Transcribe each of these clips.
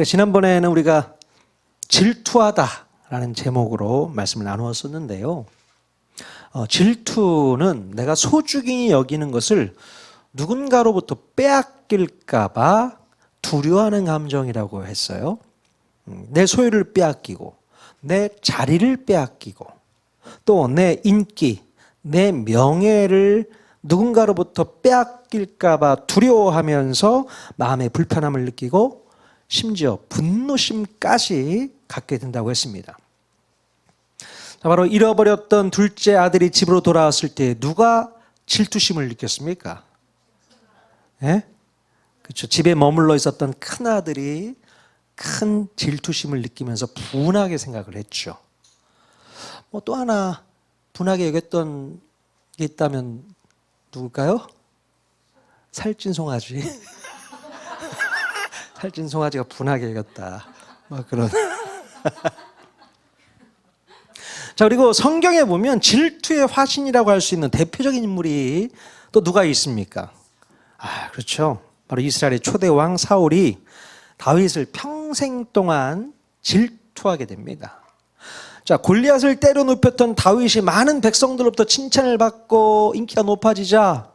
지난번에는 우리가 질투하다라는 제목으로 말씀을 나누었었는데요. 질투는 내가 소중히 여기는 것을 누군가로부터 빼앗길까 봐 두려워하는 감정이라고 했어요. 내 소유를 빼앗기고 내 자리를 빼앗기고 또 내 인기, 내 명예를 누군가로부터 빼앗길까 봐 두려워하면서 마음의 불편함을 느끼고 심지어 분노심까지 갖게 된다고 했습니다. 바로 잃어버렸던 둘째 아들이 집으로 돌아왔을 때 누가 질투심을 느꼈습니까? 예? 그렇죠. 집에 머물러 있었던 큰 아들이 큰 질투심을 느끼면서 분하게 생각을 했죠. 또 하나 분하게 여겼던 게 있다면 누굴까요? 살찐 송아지. 살찐 송아지가 분하게 여겼다. 그런. 자, 그리고 성경에 보면 질투의 화신이라고 할 수 있는 대표적인 인물이 또 누가 있습니까? 그렇죠. 바로 이스라엘의 초대 왕 사울이 다윗을 평생 동안 질투하게 됩니다. 자, 골리앗을 때려 눕혔던 다윗이 많은 백성들로부터 칭찬을 받고 인기가 높아지자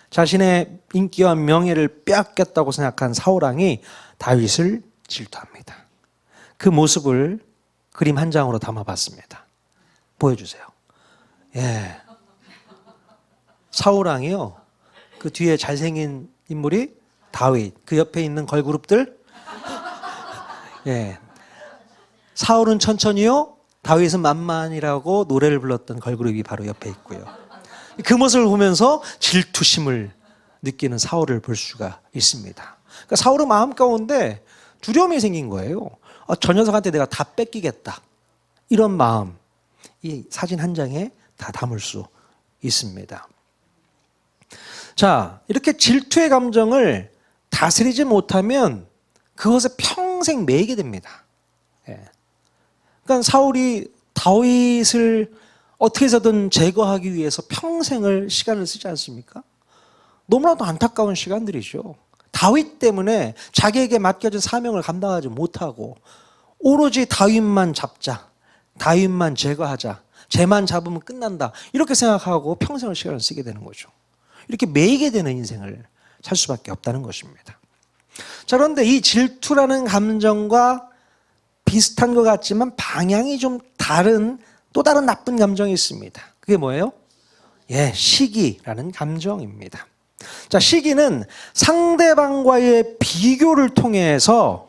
자신의 인기와 명예를 빼앗겼다고 생각한 사울 왕이 다윗을 질투합니다. 그 모습을 그림 한 장으로 담아봤습니다. 보여주세요. 예. 사울 왕이요. 그 뒤에 잘생긴 인물이 다윗. 그 옆에 있는 걸그룹들. 예. 사울은 천천히요. 다윗은 만만이라고 노래를 불렀던 걸그룹이 바로 옆에 있고요. 그 모습을 보면서 질투심을 느끼는 사울을 볼 수가 있습니다. 그러니까 사울은 마음 가운데 두려움이 생긴 거예요. 저 녀석한테 내가 다 뺏기겠다. 이런 마음, 이 사진 한 장에 다 담을 수 있습니다. 자, 이렇게 질투의 감정을 다스리지 못하면 그것에 평생 매이게 됩니다. 예. 그러니까 사울이 다윗을 어떻게 해서든 제거하기 위해서 평생을 시간을 쓰지 않습니까? 너무나도 안타까운 시간들이죠. 다윗 때문에 자기에게 맡겨진 사명을 감당하지 못하고 오로지 다윗만 잡자, 다윗만 제거하자, 쟤만 잡으면 끝난다 이렇게 생각하고 평생을 시간을 쓰게 되는 거죠. 이렇게 매이게 되는 인생을 살 수밖에 없다는 것입니다. 자, 그런데 이 질투라는 감정과 비슷한 것 같지만 방향이 좀 다른 또 다른 나쁜 감정이 있습니다. 그게 뭐예요? 예, 시기라는 감정입니다. 자, 시기는 상대방과의 비교를 통해서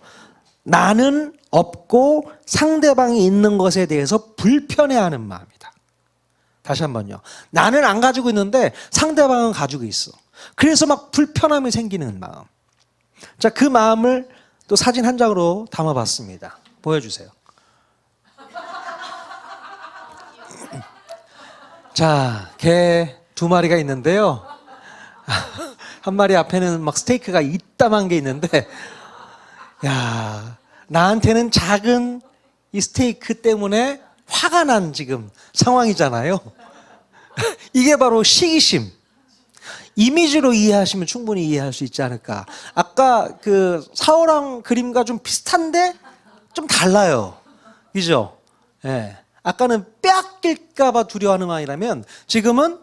나는 없고 상대방이 있는 것에 대해서 불편해하는 마음이다. 다시 한번요. 나는 안 가지고 있는데 상대방은 가지고 있어. 그래서 막 불편함이 생기는 마음. 자, 그 마음을 또 사진 한 장으로 담아봤습니다. 보여주세요. 자, 개 2마리가 있는데요. 한 마리 앞에는 막 스테이크가 이따만 게 있는데, 야, 나한테는 작은 이 스테이크 때문에 화가 난 지금 상황이잖아요. 이게 바로 시기심. 이미지로 이해하시면 충분히 이해할 수 있지 않을까. 아까 그 사울왕 그림과 좀 비슷한데 좀 달라요. 그죠? 예. 아까는 빼앗길까봐 두려워하는 마음이라면 지금은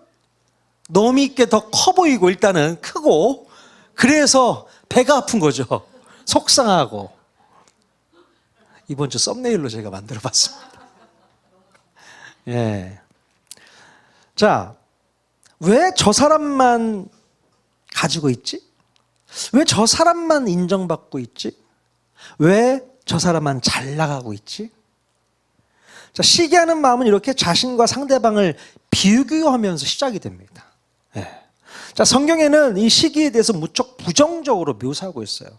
너무 있게 더 커 보이고 일단은 크고 그래서 배가 아픈 거죠. 속상하고. 이번 주 썸네일로 제가 만들어 봤습니다. 예. 자, 왜 저 사람만 가지고 있지? 왜 저 사람만 인정받고 있지? 왜 저 사람만 잘 나가고 있지? 자, 시기하는 마음은 이렇게 자신과 상대방을 비교하면서 시작이 됩니다. 예. 자, 성경에는 이 시기에 대해서 무척 부정적으로 묘사하고 있어요.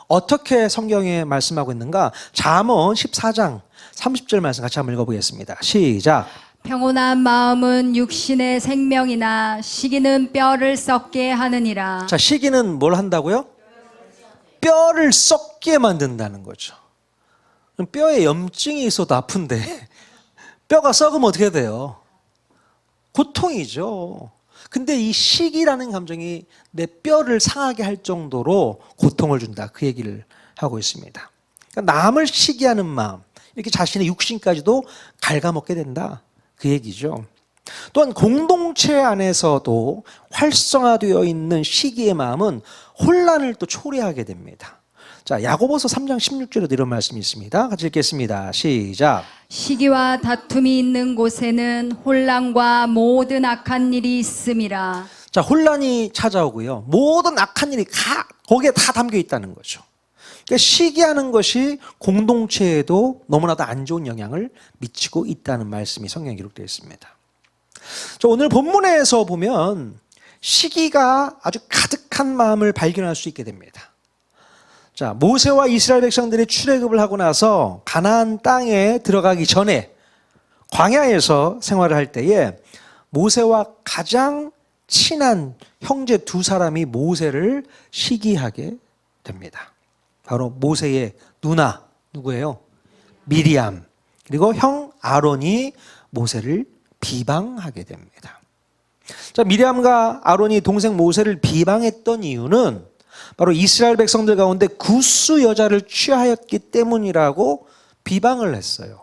어떻게 성경에 말씀하고 있는가? 잠언 14장 30절 말씀 같이 한번 읽어보겠습니다. 시작. 평온한 마음은 육신의 생명이나 시기는 뼈를 썩게 하느니라. 자, 시기는 뭘 한다고요? 뼈를 썩게 만든다는 거죠. 뼈에 염증이 있어도 아픈데 뼈가 썩으면 어떻게 돼요? 고통이죠. 근데 이 시기라는 감정이 내 뼈를 상하게 할 정도로 고통을 준다. 그 얘기를 하고 있습니다. 그러니까 남을 시기하는 마음, 이렇게 자신의 육신까지도 갉아먹게 된다. 그 얘기죠. 또한 공동체 안에서도 활성화되어 있는 시기의 마음은 혼란을 또 초래하게 됩니다. 자, 야고보서 3장 16절에도 이런 말씀이 있습니다. 같이 읽겠습니다. 시작. 시기와 다툼이 있는 곳에는 혼란과 모든 악한 일이 있음이라. 자, 혼란이 찾아오고요. 모든 악한 일이 거기에 다 담겨 있다는 거죠. 그러니까 시기하는 것이 공동체에도 너무나도 안 좋은 영향을 미치고 있다는 말씀이 성경에 기록되어 있습니다. 자, 오늘 본문에서 보면 시기가 아주 가득한 마음을 발견할 수 있게 됩니다. 자, 모세와 이스라엘 백성들이 출애굽을 하고 나서 가나안 땅에 들어가기 전에 광야에서 생활을 할 때에 모세와 가장 친한 형제 두 사람이 모세를 시기하게 됩니다. 바로 모세의 누나, 누구예요? 미리암. 그리고 형 아론이 모세를 비방하게 됩니다. 자, 미리암과 아론이 동생 모세를 비방했던 이유는 바로 이스라엘 백성들 가운데 구스 여자를 취하였기 때문이라고 비방을 했어요.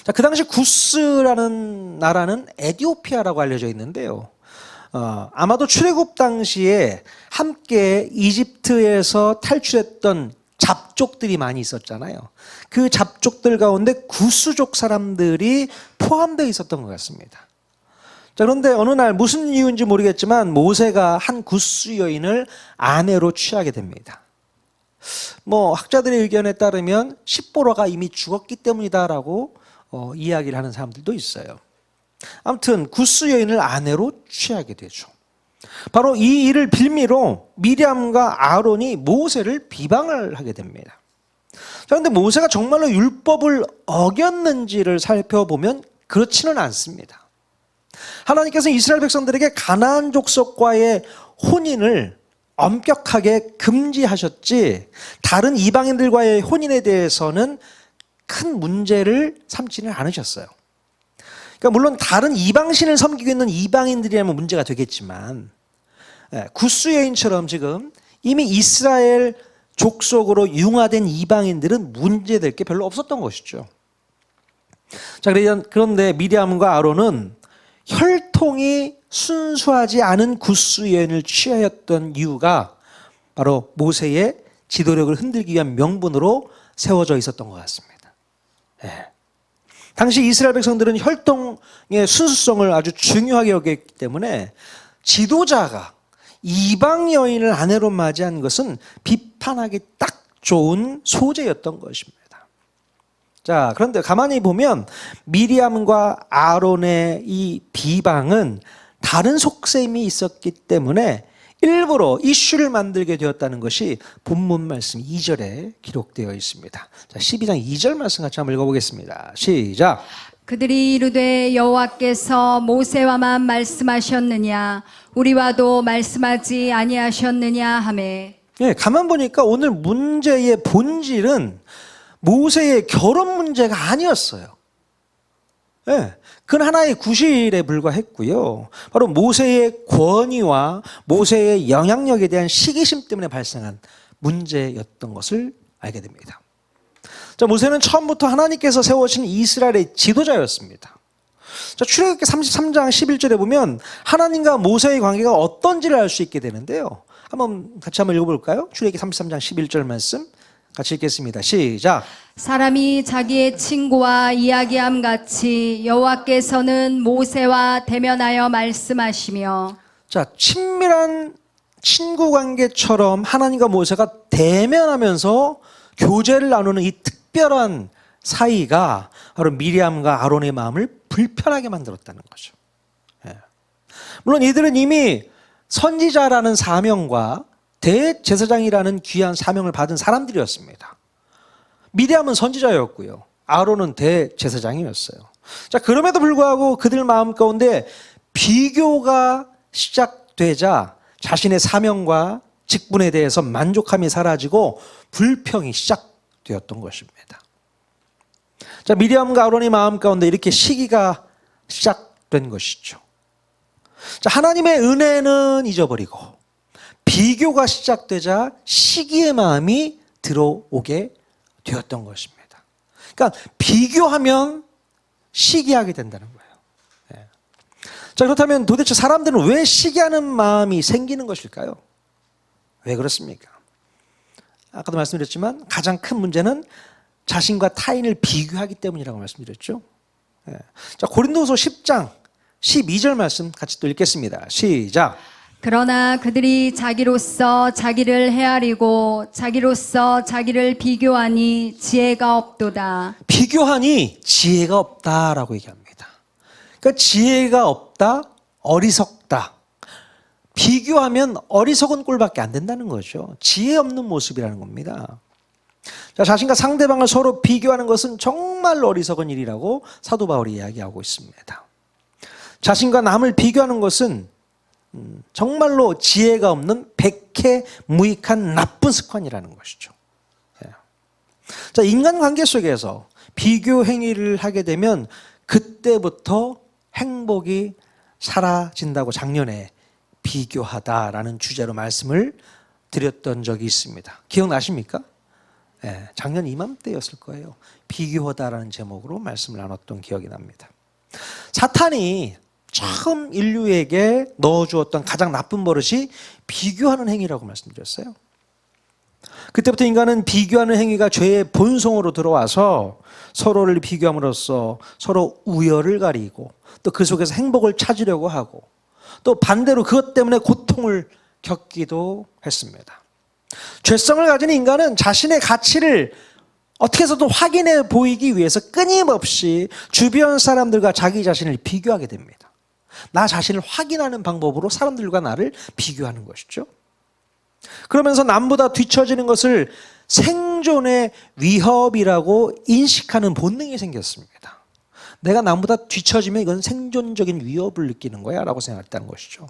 자, 그 당시 구스라는 나라는 에티오피아라고 알려져 있는데요. 아마도 출애굽 당시에 함께 이집트에서 탈출했던 잡족들이 많이 있었잖아요. 그 잡족들 가운데 구스족 사람들이 포함되어 있었던 것 같습니다. 자, 그런데 어느 날 무슨 이유인지 모르겠지만 모세가 한 구스 여인을 아내로 취하게 됩니다. 학자들의 의견에 따르면 십보라가 이미 죽었기 때문이다라고 이야기를 하는 사람들도 있어요. 아무튼 구스 여인을 아내로 취하게 되죠. 바로 이 일을 빌미로 미리암과 아론이 모세를 비방을 하게 됩니다. 자, 그런데 모세가 정말로 율법을 어겼는지를 살펴보면 그렇지는 않습니다. 하나님께서 이스라엘 백성들에게 가나안 족속과의 혼인을 엄격하게 금지하셨지 다른 이방인들과의 혼인에 대해서는 큰 문제를 삼지는 않으셨어요. 그러니까 물론 다른 이방신을 섬기고 있는 이방인들이라면 문제가 되겠지만 구스 여인처럼 지금 이미 이스라엘 족속으로 융화된 이방인들은 문제될 게 별로 없었던 것이죠. 자, 그런데 미리암과 아론은 혈통이 순수하지 않은 구스 여인을 취하였던 이유가 바로 모세의 지도력을 흔들기 위한 명분으로 세워져 있었던 것 같습니다. 당시 이스라엘 백성들은 혈통의 순수성을 아주 중요하게 여겼기 때문에 지도자가 이방 여인을 아내로 맞이한 것은 비판하기 딱 좋은 소재였던 것입니다. 자, 그런데 가만히 보면 미리암과 아론의 이 비방은 다른 속셈이 있었기 때문에 일부러 이슈를 만들게 되었다는 것이 본문 말씀 2절에 기록되어 있습니다. 자, 12장 2절 말씀 같이 한번 읽어보겠습니다. 시작. 그들이 이르되 여호와께서 모세와만 말씀하셨느냐 우리와도 말씀하지 아니하셨느냐 하매. 예, 가만 보니까 오늘 문제의 본질은 모세의 결혼 문제가 아니었어요. 예, 그건 하나의 구실에 불과했고요. 바로 모세의 권위와 모세의 영향력에 대한 시기심 때문에 발생한 문제였던 것을 알게 됩니다. 자, 모세는 처음부터 하나님께서 세워진 이스라엘의 지도자였습니다. 자, 출애굽기 33장 11절에 보면 하나님과 모세의 관계가 어떤지를 알 수 있게 되는데요. 같이 한번 읽어볼까요? 출애굽기 33장 11절 말씀 같이 읽겠습니다. 시작. 사람이 자기의 친구와 이야기함 같이 여호와께서는 모세와 대면하여 말씀하시며. 자, 친밀한 친구 관계처럼 하나님과 모세가 대면하면서 교제를 나누는 이 특별한 사이가 바로 미리암과 아론의 마음을 불편하게 만들었다는 거죠. 물론 이들은 이미 선지자라는 사명과 대제사장이라는 귀한 사명을 받은 사람들이었습니다. 미리암은 선지자였고요. 아론은 대제사장이었어요. 자, 그럼에도 불구하고 그들 마음 가운데 비교가 시작되자 자신의 사명과 직분에 대해서 만족함이 사라지고 불평이 시작되었던 것입니다. 자, 미리암과 아론의 마음 가운데 이렇게 시기가 시작된 것이죠. 자, 하나님의 은혜는 잊어버리고 비교가 시작되자 시기의 마음이 들어오게 되었던 것입니다. 그러니까 비교하면 시기하게 된다는 거예요. 예. 자, 그렇다면 도대체 사람들은 왜 시기하는 마음이 생기는 것일까요? 왜 그렇습니까? 아까도 말씀드렸지만 가장 큰 문제는 자신과 타인을 비교하기 때문이라고 말씀드렸죠. 예. 자, 고린도후서 10장 12절 말씀 같이 또 읽겠습니다. 시작. 그러나 그들이 자기로서 자기를 헤아리고 자기로서 자기를 비교하니 지혜가 없도다. 비교하니 지혜가 없다라고 얘기합니다. 그러니까 지혜가 없다, 어리석다. 비교하면 어리석은 꼴밖에 안 된다는 거죠. 지혜 없는 모습이라는 겁니다. 자, 자신과 상대방을 서로 비교하는 것은 정말 어리석은 일이라고 사도 바울이 이야기하고 있습니다. 자신과 남을 비교하는 것은 정말로 지혜가 없는 백해무익한 나쁜 습관이라는 것이죠. 자, 인간관계 속에서 비교 행위를 하게 되면 그때부터 행복이 사라진다고 작년에 비교하다라는 주제로 말씀을 드렸던 적이 있습니다. 기억나십니까? 네, 작년 이맘때였을 거예요. 비교하다라는 제목으로 말씀을 나눴던 기억이 납니다. 사탄이 처음 인류에게 넣어주었던 가장 나쁜 버릇이 비교하는 행위라고 말씀드렸어요. 그때부터 인간은 비교하는 행위가 죄의 본성으로 들어와서 서로를 비교함으로써 서로 우열을 가리고 또 그 속에서 행복을 찾으려고 하고 또 반대로 그것 때문에 고통을 겪기도 했습니다. 죄성을 가진 인간은 자신의 가치를 어떻게 해서든 확인해 보이기 위해서 끊임없이 주변 사람들과 자기 자신을 비교하게 됩니다. 나 자신을 확인하는 방법으로 사람들과 나를 비교하는 것이죠. 그러면서 남보다 뒤처지는 것을 생존의 위협이라고 인식하는 본능이 생겼습니다. 내가 남보다 뒤처지면 이건 생존적인 위협을 느끼는 거야 라고 생각했다는 것이죠.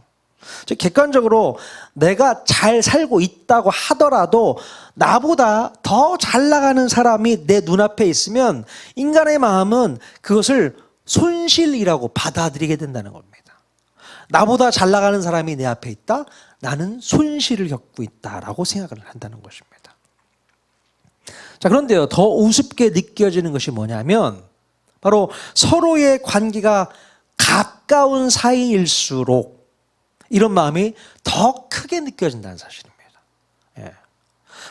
즉 객관적으로 내가 잘 살고 있다고 하더라도 나보다 더 잘 나가는 사람이 내 눈앞에 있으면 인간의 마음은 그것을 손실이라고 받아들이게 된다는 겁니다. 나보다 잘 나가는 사람이 내 앞에 있다? 나는 손실을 겪고 있다라고 생각을 한다는 것입니다. 자, 그런데요, 더 우습게 느껴지는 것이 뭐냐면 바로 서로의 관계가 가까운 사이일수록 이런 마음이 더 크게 느껴진다는 사실입니다. 예.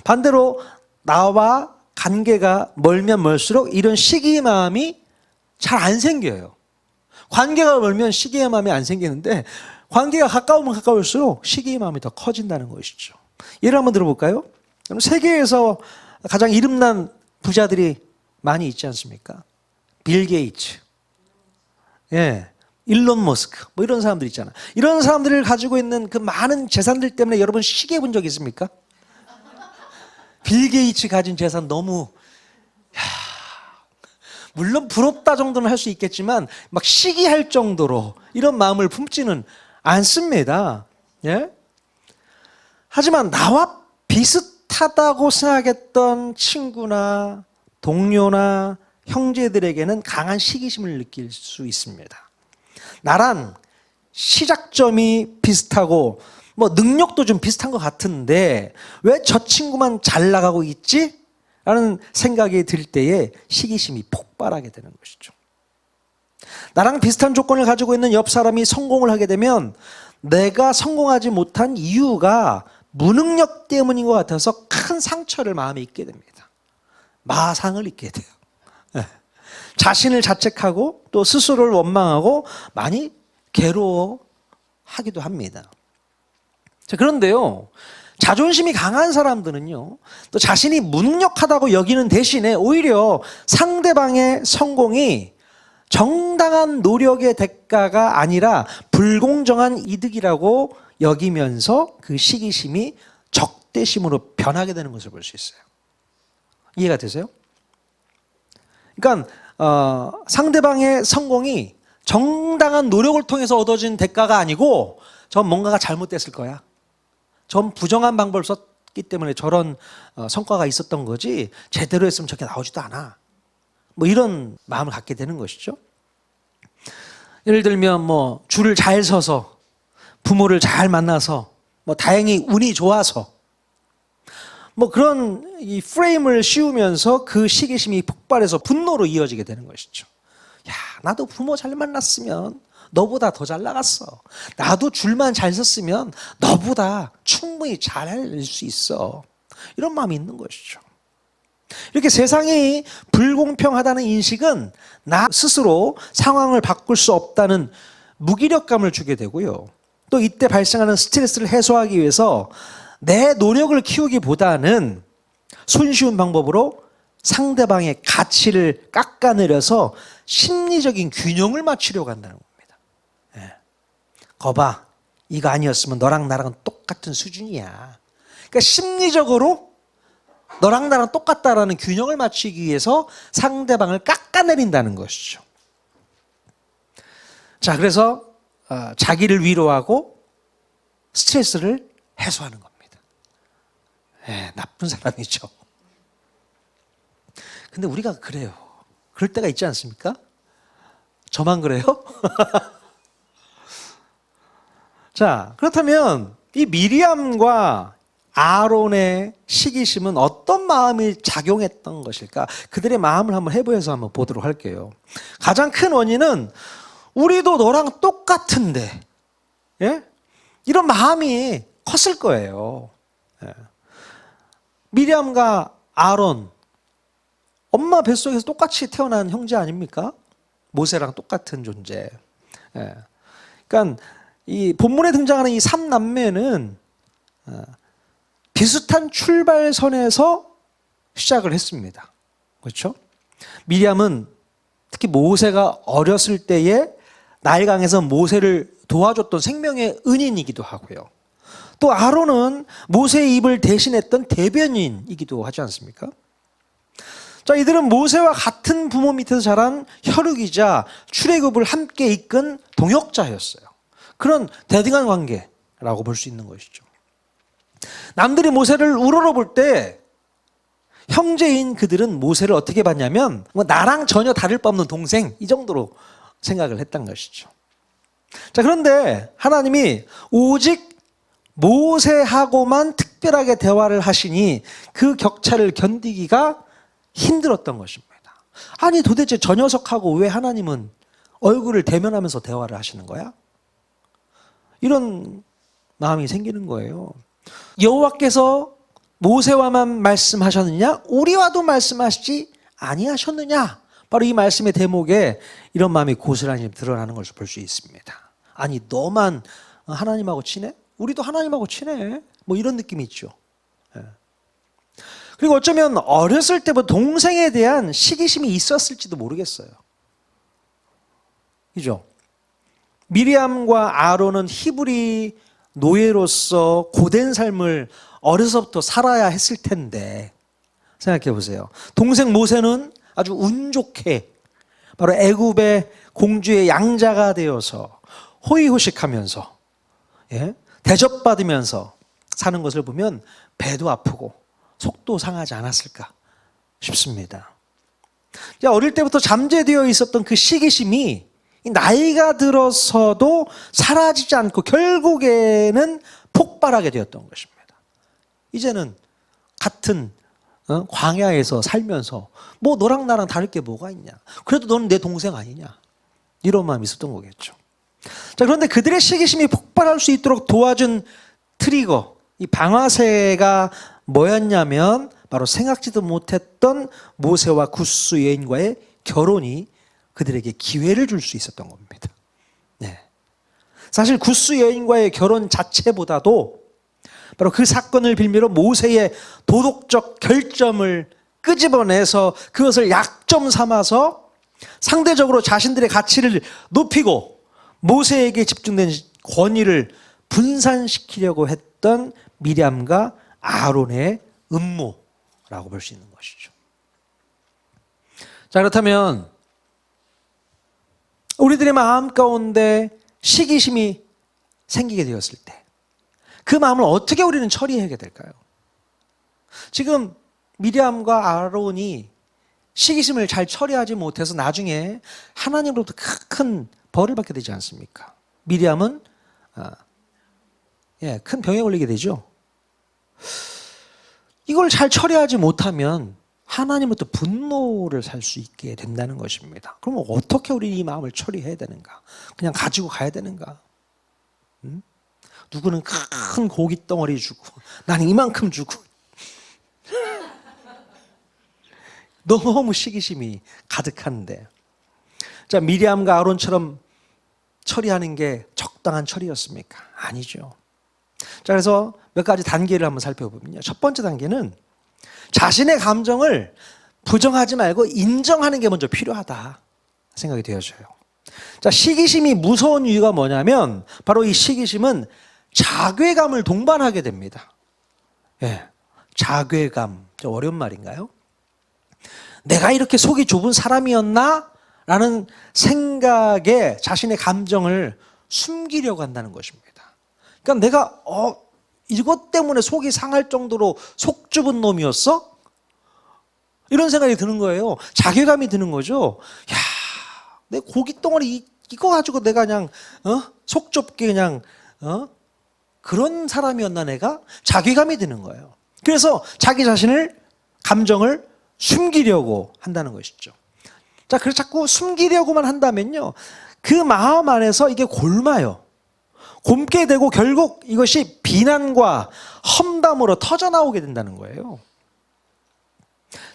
반대로 나와 관계가 멀면 멀수록 이런 시기의 마음이 잘 안 생겨요. 관계가 멀면 시기의 마음이 안 생기는데 관계가 가까우면 가까울수록 시기의 마음이 더 커진다는 것이죠. 예를 한번 들어볼까요? 세계에서 가장 이름난 부자들이 많이 있지 않습니까? 빌 게이츠, 예, 일론 머스크, 뭐 이런 사람들 있잖아. 이런 사람들을 가지고 있는 그 많은 재산들 때문에 여러분 시기해 본 적 있습니까? 빌 게이츠 가진 재산 너무, 물론 부럽다 정도는 할 수 있겠지만 막 시기할 정도로 이런 마음을 품지는 않습니다. 예? 하지만 나와 비슷하다고 생각했던 친구나 동료나 형제들에게는 강한 시기심을 느낄 수 있습니다. 나랑 시작점이 비슷하고 뭐 능력도 좀 비슷한 것 같은데 왜 저 친구만 잘 나가고 있지? 라는 생각이 들 때에 시기심이 폭발하게 되는 것이죠. 나랑 비슷한 조건을 가지고 있는 옆 사람이 성공을 하게 되면 내가 성공하지 못한 이유가 무능력 때문인 것 같아서 큰 상처를 마음에 입게 됩니다. 마상을 입게 돼요. 자신을 자책하고 또 스스로를 원망하고 많이 괴로워하기도 합니다. 자, 그런데요, 자존심이 강한 사람들은요, 또 자신이 무능력하다고 여기는 대신에 오히려 상대방의 성공이 정당한 노력의 대가가 아니라 불공정한 이득이라고 여기면서 그 시기심이 적대심으로 변하게 되는 것을 볼 수 있어요. 이해가 되세요? 그러니까 상대방의 성공이 정당한 노력을 통해서 얻어진 대가가 아니고 전 뭔가가 잘못됐을 거야. 전 부정한 방법을 썼기 때문에 저런 성과가 있었던 거지 제대로 했으면 저게 나오지도 않아. 뭐 이런 마음을 갖게 되는 것이죠. 예를 들면 뭐 줄을 잘 서서 부모를 잘 만나서 뭐 다행히 운이 좋아서 뭐 그런 이 프레임을 씌우면서 그 시기심이 폭발해서 분노로 이어지게 되는 것이죠. 야, 나도 부모 잘 만났으면 너보다 더 잘 나갔어. 나도 줄만 잘 섰으면 너보다 충분히 잘할 수 있어. 이런 마음이 있는 것이죠. 이렇게 세상이 불공평하다는 인식은 나 스스로 상황을 바꿀 수 없다는 무기력감을 주게 되고요. 또 이때 발생하는 스트레스를 해소하기 위해서 내 노력을 키우기보다는 손쉬운 방법으로 상대방의 가치를 깎아내려서 심리적인 균형을 맞추려고 한다는 겁니다. 예. 거봐, 이거 아니었으면 너랑 나랑은 똑같은 수준이야. 그러니까 심리적으로 너랑 나랑 똑같다라는 균형을 맞추기 위해서 상대방을 깎아내린다는 것이죠. 자, 그래서 자기를 위로하고 스트레스를 해소하는 겁니다. 예, 나쁜 사람이죠. 근데 우리가 그래요. 그럴 때가 있지 않습니까? 저만 그래요? 자, 그렇다면 이 미리암과 아론의 시기심은 어떤 마음이 작용했던 것일까? 그들의 마음을 한번 해보여서 한번 보도록 할게요. 가장 큰 원인은 우리도 너랑 똑같은데, 예? 이런 마음이 컸을 거예요. 예. 미리암과 아론, 엄마 뱃속에서 똑같이 태어난 형제 아닙니까? 모세랑 똑같은 존재. 예. 그러니까 이 본문에 등장하는 이 3남매는 비슷한 출발선에서 시작을 했습니다. 그렇죠? 미리암은 특히 모세가 어렸을 때에 나일강에서 모세를 도와줬던 생명의 은인이기도 하고요. 또 아론은 모세의 입을 대신했던 대변인이기도 하지 않습니까? 자, 이들은 모세와 같은 부모 밑에서 자란 혈육이자 출애굽을 함께 이끈 동역자였어요. 그런 대등한 관계라고 볼 수 있는 것이죠. 남들이 모세를 우러러볼 때 형제인 그들은 모세를 어떻게 봤냐면 뭐 나랑 전혀 다를 바 없는 동생 이 정도로 생각을 했던 것이죠. 자, 그런데 하나님이 오직 모세하고만 특별하게 대화를 하시니 그 격차를 견디기가 힘들었던 것입니다. 아니 도대체 저 녀석하고 왜 하나님은 얼굴을 대면하면서 대화를 하시는 거야? 이런 마음이 생기는 거예요. 여호와께서 모세와만 말씀하셨느냐? 우리와도 말씀하시지 아니하셨느냐? 바로 이 말씀의 대목에 이런 마음이 고스란히 드러나는 것을 볼 수 있습니다. 아니 너만 하나님하고 친해? 우리도 하나님하고 친해. 뭐 이런 느낌이 있죠. 그리고 어쩌면 어렸을 때부터 동생에 대한 시기심이 있었을지도 모르겠어요. 그죠? 미리암과 아론은 히브리 노예로서 고된 삶을 어려서부터 살아야 했을 텐데 생각해 보세요. 동생 모세는 아주 운 좋게 바로 애굽의 공주의 양자가 되어서 호의호식하면서 대접받으면서 사는 것을 보면 배도 아프고 속도 상하지 않았을까 싶습니다. 어릴 때부터 잠재되어 있었던 그 시기심이 나이가 들어서도 사라지지 않고 결국에는 폭발하게 되었던 것입니다. 이제는 같은 광야에서 살면서 뭐 너랑 나랑 다를 게 뭐가 있냐. 그래도 너는 내 동생 아니냐. 이런 마음이 있었던 거겠죠. 자, 그런데 그들의 시기심이 폭발할 수 있도록 도와준 트리거, 이 방아쇠가 뭐였냐면 바로 생각지도 못했던 모세와 굿수 여인과의 결혼이 그들에게 기회를 줄 수 있었던 겁니다. 네. 사실 굿수 여인과의 결혼 자체보다도 바로 그 사건을 빌미로 모세의 도덕적 결점을 끄집어내서 그것을 약점 삼아서 상대적으로 자신들의 가치를 높이고 모세에게 집중된 권위를 분산시키려고 했던 미리암과 아론의 음모라고 볼 수 있는 것이죠. 자, 그렇다면 우리들의 마음 가운데 시기심이 생기게 되었을 때 그 마음을 어떻게 우리는 처리해야 될까요? 지금 미리암과 아론이 시기심을 잘 처리하지 못해서 나중에 하나님으로부터 큰 벌을 받게 되지 않습니까? 미리암은 큰 병에 걸리게 되죠. 이걸 잘 처리하지 못하면 하나님부터 분노를 살 수 있게 된다는 것입니다. 그러면 어떻게 우리 이 마음을 처리해야 되는가? 그냥 가지고 가야 되는가? 누구는 큰 고기 덩어리 주고 나는 이만큼 주고 너무 시기심이 가득한데, 자, 미리암과 아론처럼 처리하는 게 적당한 처리였습니까? 아니죠. 자, 그래서 몇 가지 단계를 한번 살펴보면요. 첫 번째 단계는 자신의 감정을 부정하지 말고 인정하는 게 먼저 필요하다 생각이 되어져요. 자, 시기심이 무서운 이유가 뭐냐면 바로 이 시기심은 자괴감을 동반하게 됩니다. 예, 자괴감. 좀 어려운 말인가요? 내가 이렇게 속이 좁은 사람이었나? 라는 생각에 자신의 감정을 숨기려고 한다는 것입니다. 그러니까 내가 이것 때문에 속이 상할 정도로 속 좁은 놈이었어? 이런 생각이 드는 거예요. 자괴감이 드는 거죠. 야, 내 고기 덩어리 이거 가지고 내가 그냥 속 좁게 그냥 그런 사람이었나 내가? 자괴감이 드는 거예요. 그래서 자기 자신을 감정을 숨기려고 한다는 것이죠. 자, 그래서 자꾸 숨기려고만 한다면요, 그 마음 안에서 이게 곪아요. 곪게 되고 결국 이것이 비난과 험담으로 터져나오게 된다는 거예요.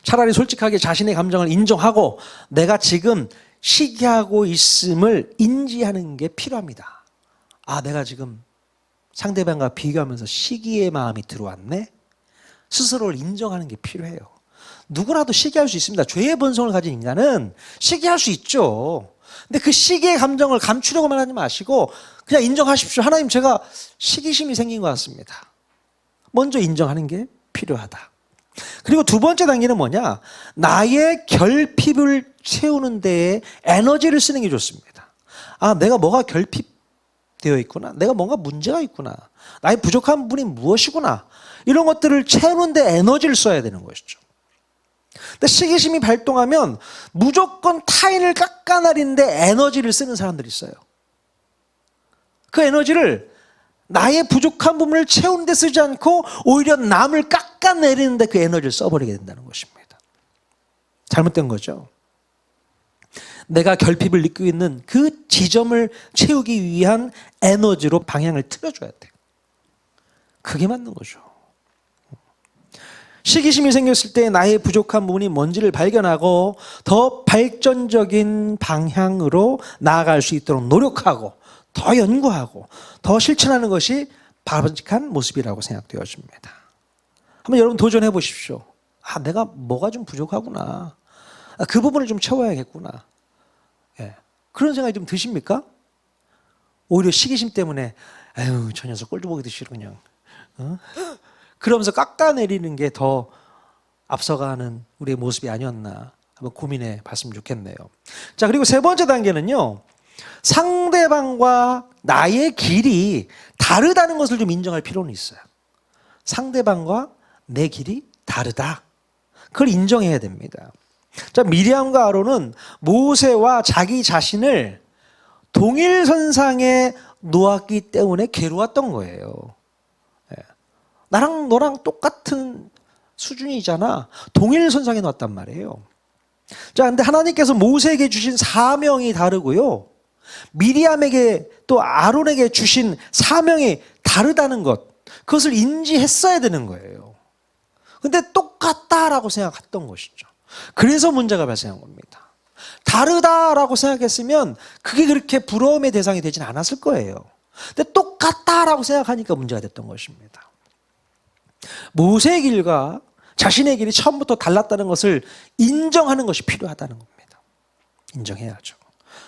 차라리 솔직하게 자신의 감정을 인정하고 내가 지금 시기하고 있음을 인지하는 게 필요합니다. 아, 내가 지금 상대방과 비교하면서 시기의 마음이 들어왔네? 스스로를 인정하는 게 필요해요. 누구라도 시기할 수 있습니다. 죄의 본성을 가진 인간은 시기할 수 있죠. 근데 그 시기의 감정을 감추려고만 하지 마시고 그냥 인정하십시오. 하나님, 제가 시기심이 생긴 것 같습니다. 먼저 인정하는 게 필요하다. 그리고 두 번째 단계는 뭐냐? 나의 결핍을 채우는 데에 에너지를 쓰는 게 좋습니다. 아, 내가 뭐가 결핍되어 있구나. 내가 뭔가 문제가 있구나. 나의 부족한 부분이 무엇이구나. 이런 것들을 채우는 데 에너지를 써야 되는 것이죠. 근데 시기심이 발동하면 무조건 타인을 깎아내리는데 에너지를 쓰는 사람들이 있어요. 그 에너지를 나의 부족한 부분을 채우는 데 쓰지 않고 오히려 남을 깎아내리는데 그 에너지를 써버리게 된다는 것입니다. 잘못된 거죠. 내가 결핍을 느끼고 있는 그 지점을 채우기 위한 에너지로 방향을 틀어줘야 돼요. 그게 맞는 거죠. 시기심이 생겼을 때 나의 부족한 부분이 뭔지를 발견하고 더 발전적인 방향으로 나아갈 수 있도록 노력하고 더 연구하고 더 실천하는 것이 바람직한 모습이라고 생각되어집니다. 한번 여러분 도전해 보십시오. 아, 내가 뭐가 좀 부족하구나. 아, 그 부분을 좀 채워야겠구나. 예. 그런 생각이 좀 드십니까? 오히려 시기심 때문에 아유, 저 녀석 꼴도 보기도 싫어 그냥. 그러면서 깎아내리는 게 더 앞서가는 우리의 모습이 아니었나 한번 고민해 봤으면 좋겠네요. 자, 그리고 세 번째 단계는요, 상대방과 나의 길이 다르다는 것을 좀 인정할 필요는 있어요. 상대방과 내 길이 다르다. 그걸 인정해야 됩니다. 자, 미리암과 아론은 모세와 자기 자신을 동일선상에 놓았기 때문에 괴로웠던 거예요. 나랑 너랑 똑같은 수준이잖아. 동일선상에 놨단 말이에요. 자, 근데 하나님께서 모세에게 주신 사명이 다르고요, 미리암에게 또 아론에게 주신 사명이 다르다는 것, 그것을 인지했어야 되는 거예요. 근데 똑같다라고 생각했던 것이죠. 그래서 문제가 발생한 겁니다. 다르다라고 생각했으면 그게 그렇게 부러움의 대상이 되진 않았을 거예요. 근데 똑같다라고 생각하니까 문제가 됐던 것입니다. 모세의 길과 자신의 길이 처음부터 달랐다는 것을 인정하는 것이 필요하다는 겁니다. 인정해야죠.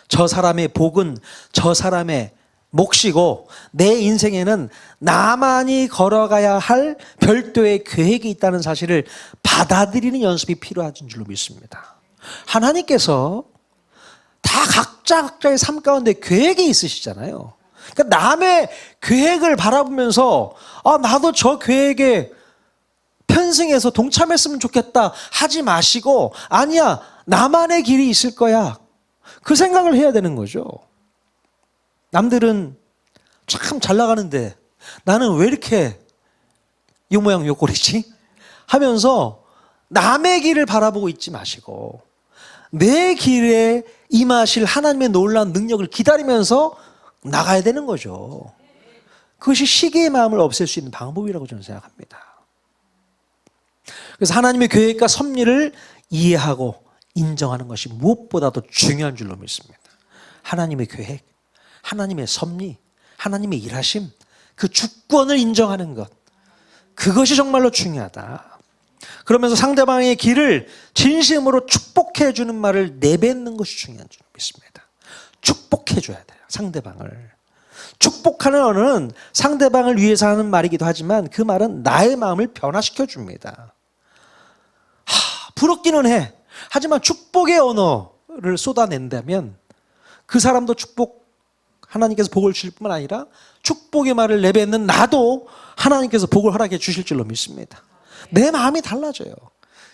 저 사람의 복은 저 사람의 몫이고 내 인생에는 나만이 걸어가야 할 별도의 계획이 있다는 사실을 받아들이는 연습이 필요한 줄로 믿습니다. 하나님께서 다 각자의 삶 가운데 계획이 있으시잖아요. 그러니까 남의 계획을 바라보면서 아, 나도 저 계획에 편승해서 동참했으면 좋겠다 하지 마시고, 아니야, 나만의 길이 있을 거야, 그 생각을 해야 되는 거죠. 남들은 참 잘 나가는데 나는 왜 이렇게 요 모양 요 꼴이지? 하면서 남의 길을 바라보고 있지 마시고 내 길에 임하실 하나님의 놀라운 능력을 기다리면서 나가야 되는 거죠. 그것이 시기의 마음을 없앨 수 있는 방법이라고 저는 생각합니다. 그래서 하나님의 계획과 섭리를 이해하고 인정하는 것이 무엇보다도 중요한 줄로 믿습니다. 하나님의 계획, 하나님의 섭리, 하나님의 일하심, 그 주권을 인정하는 것, 그것이 정말로 중요하다. 그러면서 상대방의 길을 진심으로 축복해 주는 말을 내뱉는 것이 중요한 줄로 믿습니다. 축복해 줘야 돼요, 상대방을. 축복하는 언어는 상대방을 위해서 하는 말이기도 하지만 그 말은 나의 마음을 변화시켜 줍니다. 부럽기는 해. 하지만 축복의 언어를 쏟아낸다면 그 사람도 하나님께서 복을 주실 뿐만 아니라 축복의 말을 내뱉는 나도 하나님께서 복을 허락해 주실 줄로 믿습니다. 내 마음이 달라져요.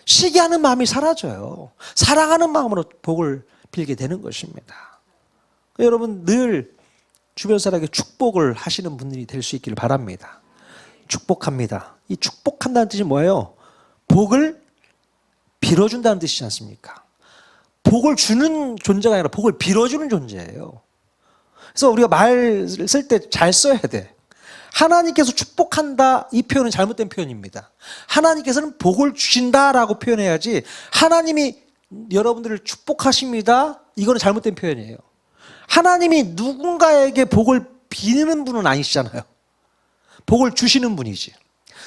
시기하는 마음이 사라져요. 사랑하는 마음으로 복을 빌게 되는 것입니다. 여러분 늘 주변 사람에게 축복을 하시는 분들이 될 수 있기를 바랍니다. 축복합니다. 이 축복한다는 뜻이 뭐예요? 복을 빌어준다는 뜻이지 않습니까? 복을 주는 존재가 아니라 복을 빌어주는 존재예요. 그래서 우리가 말 쓸 때 잘 써야 돼. 하나님께서 축복한다, 이 표현은 잘못된 표현입니다. 하나님께서는 복을 주신다라고 표현해야지 하나님이 여러분들을 축복하십니다, 이거는 잘못된 표현이에요. 하나님이 누군가에게 복을 비는 분은 아니시잖아요. 복을 주시는 분이지.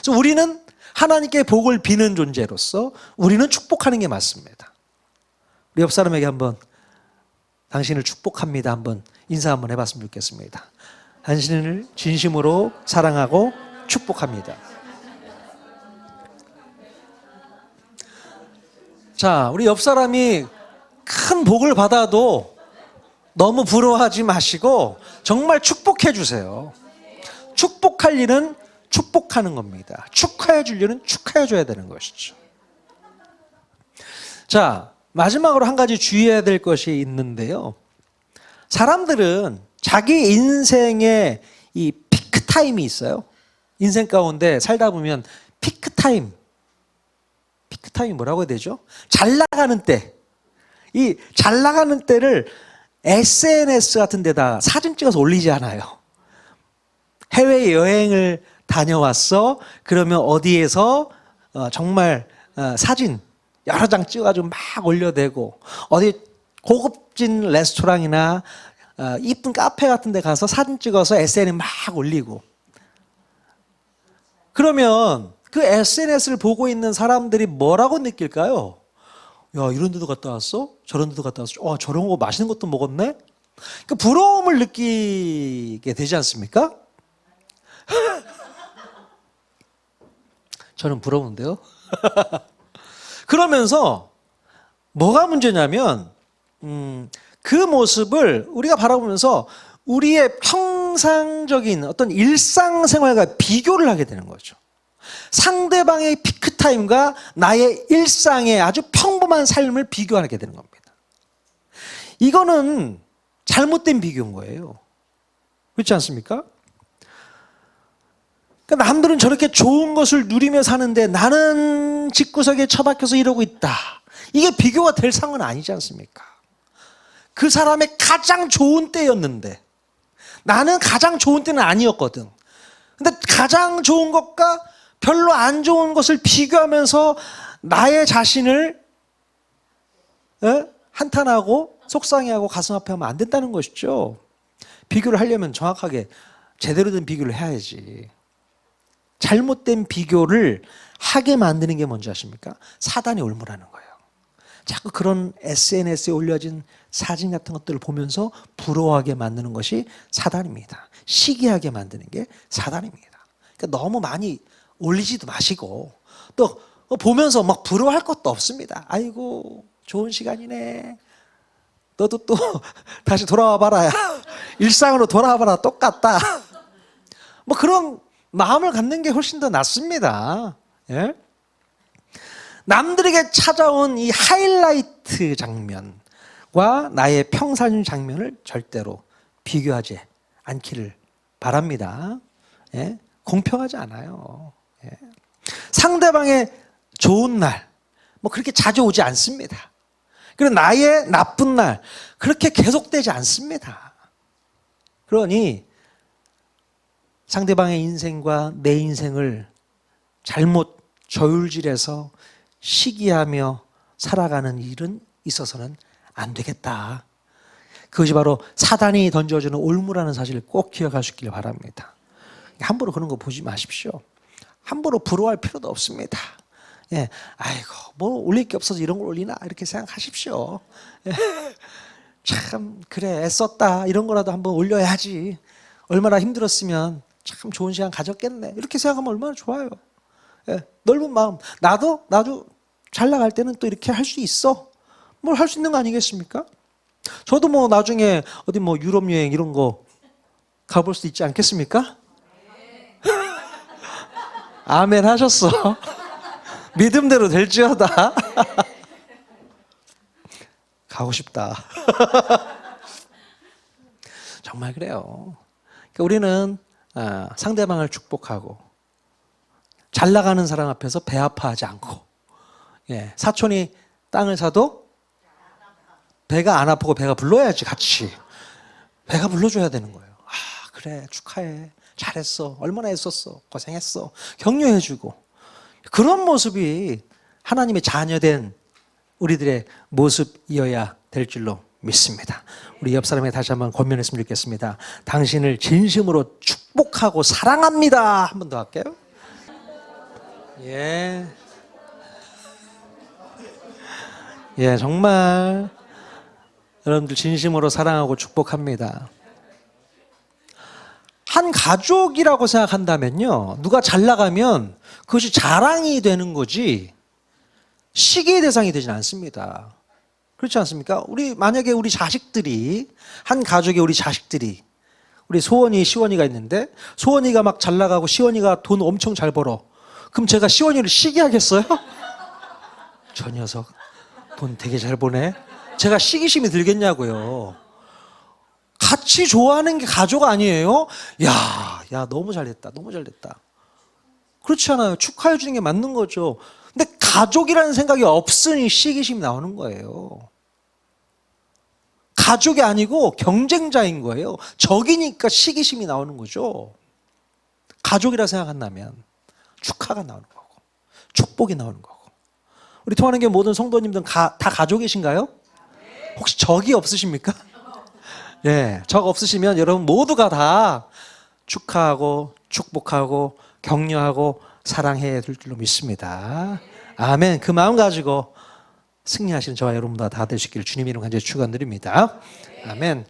그래서 우리는 하나님께 복을 비는 존재로서 우리는 축복하는 게 맞습니다. 우리 옆 사람에게 한번 당신을 축복합니다 한번 인사 한번 해봤으면 좋겠습니다. 당신을 진심으로 사랑하고 축복합니다. 자, 우리 옆 사람이 큰 복을 받아도 너무 부러워하지 마시고 정말 축복해 주세요. 축복할 일은 축복하는 겁니다. 축하해 줄 일은 축하해 줘야 되는 것이죠. 자, 마지막으로 한 가지 주의해야 될 것이 있는데요. 사람들은 자기 인생에 이 피크 타임이 있어요. 인생 가운데 살다 보면 피크 타임이 뭐라고 해야 되죠? 잘 나가는 때. 이 잘 나가는 때를 SNS 같은 데다 사진 찍어서 올리지 않아요. 해외여행을 다녀왔어. 그러면 어디에서 정말 사진 여러 장 찍어가지고 막 올려대고, 어디 고급진 레스토랑이나 이쁜 카페 같은 데 가서 사진 찍어서 SNS에 막 올리고, 그러면 그 SNS를 보고 있는 사람들이 뭐라고 느낄까요? 야, 이런 데도 갔다 왔어? 저런 데도 갔다 왔어? 와, 저런 거 맛있는 것도 먹었네? 그 부러움을 느끼게 되지 않습니까? 저는 부러운데요. 그러면서 뭐가 문제냐면 그 모습을 우리가 바라보면서 우리의 평상적인 어떤 일상생활과 비교를 하게 되는 거죠. 상대방의 피크타임과 나의 일상의 아주 평범한 삶을 비교하게 되는 겁니다. 이거는 잘못된 비교인 거예요. 그렇지 않습니까? 그러니까 남들은 저렇게 좋은 것을 누리며 사는데 나는 집구석에 처박혀서 이러고 있다. 이게 비교가 될 상은 아니지 않습니까? 그 사람의 가장 좋은 때였는데 나는 가장 좋은 때는 아니었거든. 근데 가장 좋은 것과 별로 안 좋은 것을 비교하면서 나의 자신을 한탄하고 속상해하고 가슴 아파하면 안 된다는 것이죠. 비교를 하려면 정확하게 제대로 된 비교를 해야지. 잘못된 비교를 하게 만드는 게 뭔지 아십니까? 사단의 올무라는 거예요. 자꾸 그런 SNS에 올려진 사진 같은 것들을 보면서 부러워하게 만드는 것이 사단입니다. 시기하게 만드는 게 사단입니다. 그러니까 너무 많이 올리지도 마시고 또 보면서 막 부러워할 것도 없습니다. 아이고 좋은 시간이네. 너도 또 다시 돌아와 봐라. 일상으로 돌아와 봐라. 똑같다. 뭐 그런 마음을 갖는 게 훨씬 더 낫습니다. 예? 남들에게 찾아온 이 하이라이트 장면과 나의 평상 장면을 절대로 비교하지 않기를 바랍니다. 예? 공평하지 않아요. 예? 상대방의 좋은 날, 뭐 그렇게 자주 오지 않습니다. 그리고 나의 나쁜 날, 그렇게 계속되지 않습니다. 그러니 상대방의 인생과 내 인생을 잘못 저울질해서 시기하며 살아가는 일은 있어서는 안 되겠다. 그것이 바로 사단이 던져주는 올무라는 사실을 꼭 기억하시길 바랍니다. 함부로 그런 거 보지 마십시오. 함부로 부러워할 필요도 없습니다. 예, 아이고 뭐 올릴 게 없어서 이런 걸 올리나 이렇게 생각하십시오. 예, 참 그래 애썼다 이런 거라도 한번 올려야지. 얼마나 힘들었으면 참 좋은 시간 가졌겠네 이렇게 생각하면 얼마나 좋아요. 예, 넓은 마음. 나도 잘 나갈 때는 또 이렇게 할 수 있어. 뭘 할 수 있는 거 아니겠습니까? 저도 뭐 나중에 어디 뭐 유럽 여행 이런 거 가볼 수 있지 않겠습니까? 아멘 하셨어. 믿음대로 될지어다. 가고 싶다. 정말 그래요. 그러니까 우리는 상대방을 축복하고 잘 나가는 사람 앞에서 배 아파하지 않고, 예, 사촌이 땅을 사도 배가 안 아프고 배가 불러야지 같이. 배가 불러줘야 되는 거예요. 아 그래 축하해 잘했어 얼마나 애썼어 고생했어 격려해주고 그런 모습이 하나님의 자녀된 우리들의 모습이어야 될 줄로 믿습니다. 우리 옆 사람에게 다시 한번 권면했으면 좋겠습니다. 당신을 진심으로 축복하고 사랑합니다. 한 번 더 할게요. 예. 예, 정말 여러분들 진심으로 사랑하고 축복합니다. 한 가족이라고 생각한다면요, 누가 잘 나가면 그것이 자랑이 되는 거지 시기의 대상이 되진 않습니다. 그렇지 않습니까? 만약에 우리 자식들이, 한 가족의 우리 자식들이, 우리 소원이, 시원이가 있는데 소원이가 막 잘 나가고 시원이가 돈 엄청 잘 벌어. 그럼 제가 시원이를 시기하겠어요? 저 녀석 돈 되게 잘 버네. 제가 시기심이 들겠냐고요. 같이 좋아하는 게 가족 아니에요? 야 너무 잘됐다. 너무 잘됐다. 그렇지 않아요. 축하해 주는 게 맞는 거죠. 근데 가족이라는 생각이 없으니 시기심이 나오는 거예요. 가족이 아니고 경쟁자인 거예요. 적이니까 시기심이 나오는 거죠. 가족이라 생각한다면 축하가 나오는 거고 축복이 나오는 거고. 우리 통하는 게 모든 성도님들은 다 가족이신가요? 혹시 적이 없으십니까? 예, 적 없으시면 여러분 모두가 다 축하하고 축복하고 격려하고 사랑해야 될 줄로 믿습니다. 아멘. 그 마음 가지고 승리하시는 저와 여러분들 다 되시길 주님 이름 간절히 축원드립니다. 아멘.